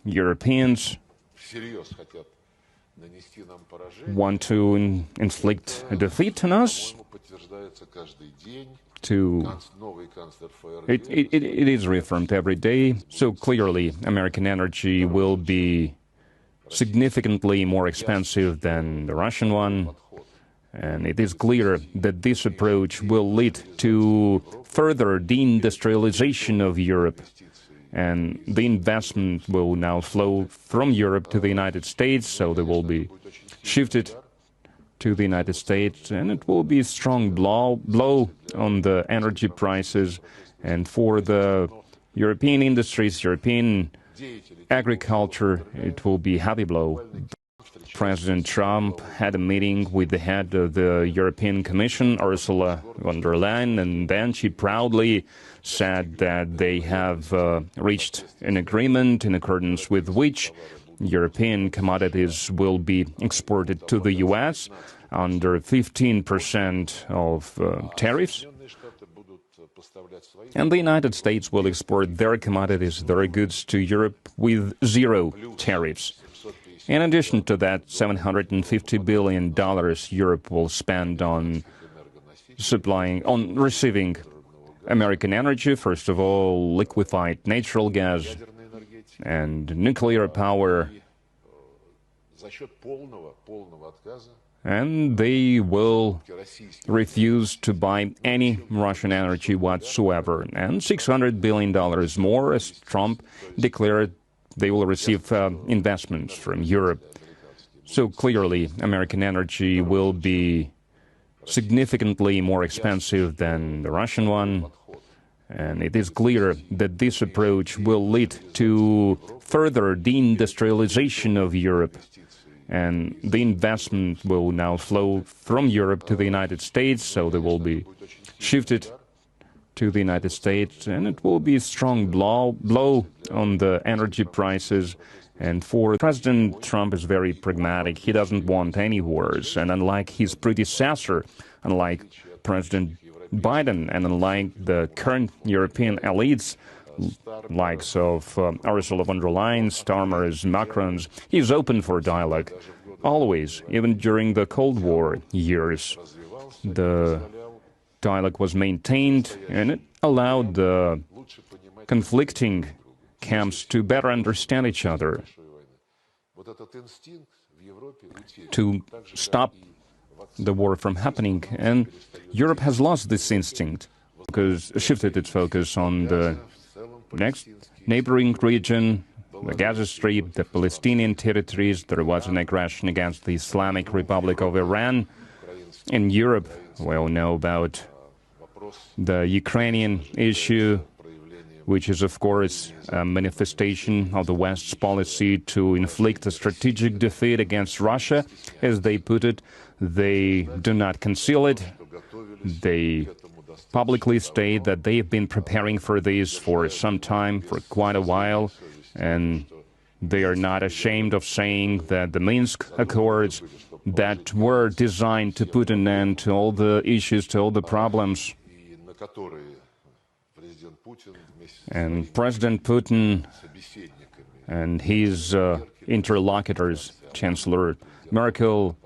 Europeans want to inflict a defeat on us. It is reaffirmed every day. So clearly, American energy will be significantly more expensive than the Russian one. And it is clear that this approach will lead to further deindustrialization of Europe. And the investment will now flow from Europe to the United States, so they will be shifted to the United States, and it will be a strong blow on the energy prices. And for the European industries, European agriculture, it will be a heavy blow. President Trump had a meeting with the head of the European Commission, Ursula von der Leyen, and then she proudly said that they have reached an agreement in accordance with which European commodities will be exported to the U.S. under 15% of tariffs. And the United States will export their commodities, their goods to Europe with zero tariffs. In addition to that, $750 billion Europe will spend on receiving American energy, first of all, liquefied natural gas and nuclear power. And they will refuse to buy any Russian energy whatsoever. And $600 billion more, as Trump declared, they will receive investments from Europe. So clearly, American energy will be significantly more expensive than the Russian one. And it is clear that this approach will lead to further deindustrialization of Europe. And the investment will now flow from Europe to the United States, so they will be shifted to the United States, and it will be a strong blow on the energy prices. And for President Trump is very pragmatic. He doesn't want any wars. And unlike his predecessor, unlike President Biden, and unlike the current European elites, likes of Ursula von der Leyen, Starmers, Macrons, he's open for dialogue. Always, even during the Cold War years, the dialogue was maintained, and it allowed the conflicting camps to better understand each other, to stop the war from happening. And Europe has lost this instinct because it shifted its focus on the next neighboring region, the Gaza Strip, the Palestinian territories. There was an aggression against the Islamic Republic of Iran. In Europe, we all know about the Ukrainian issue, which is, of course, a manifestation of the West's policy to inflict a strategic defeat against Russia. As they put it, they do not conceal it. They publicly state that they've been preparing for this for some time, for quite a while, and they are not ashamed of saying that the Minsk Accords that were designed to put an end to all the issues, to all the problems, and President Putin and his interlocutors, Chancellor Merkel,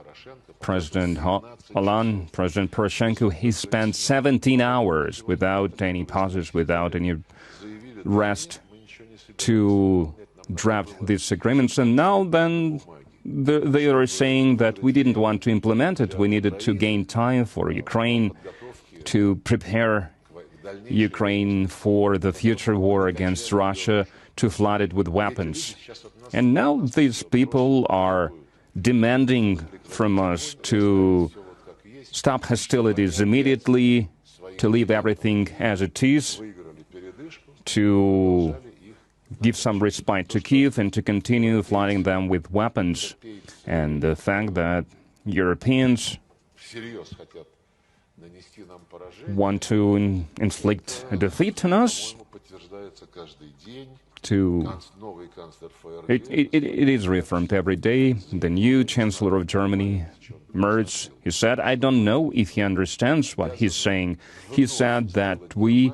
President Hollande, President Poroshenko, he spent 17 hours without any pauses, without any rest to draft these agreements. And now then they are saying that we didn't want to implement it. We needed to gain time for Ukraine, to prepare Ukraine for the future war against Russia, to flood it with weapons. And now these people are demanding from us to stop hostilities immediately, to leave everything as it is, to give some respite to Kyiv and to continue flooding them with weapons. And the fact that Europeans want to inflict a defeat on us, it is reaffirmed every day. The new Chancellor of Germany, Merz, he said, I don't know if he understands what he's saying. He said that we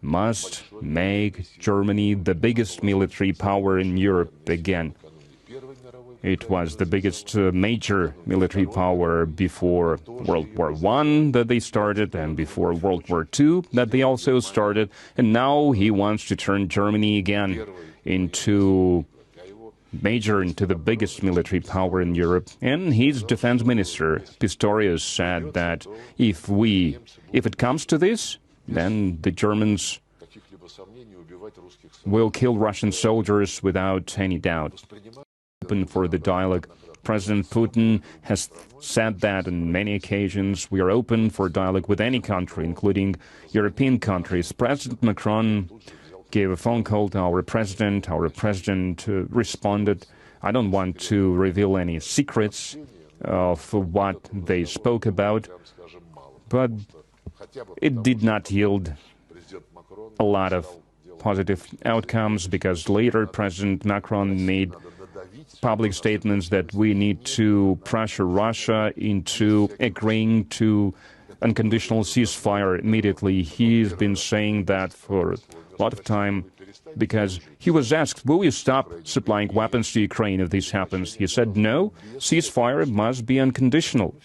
must make Germany the biggest military power in Europe again. It was the biggest major military power before World War I that they started, and before World War II that they also started. And now he wants to turn Germany again into the biggest military power in Europe. And his defense minister, Pistorius, said that if it comes to this, then the Germans will kill Russian soldiers without any doubt. Open for the dialogue. President Putin has said that on many occasions. We are open for dialogue with any country, including European countries. President Macron gave a phone call to our president. Our president responded. I don't want to reveal any secrets of what they spoke about, but it did not yield a lot of positive outcomes, because later President Macron made public statements that we need to pressure Russia into agreeing to unconditional ceasefire immediately. He's been saying that for a lot of time, because he was asked, will you stop supplying weapons to Ukraine if this happens? He said, no, ceasefire must be unconditional.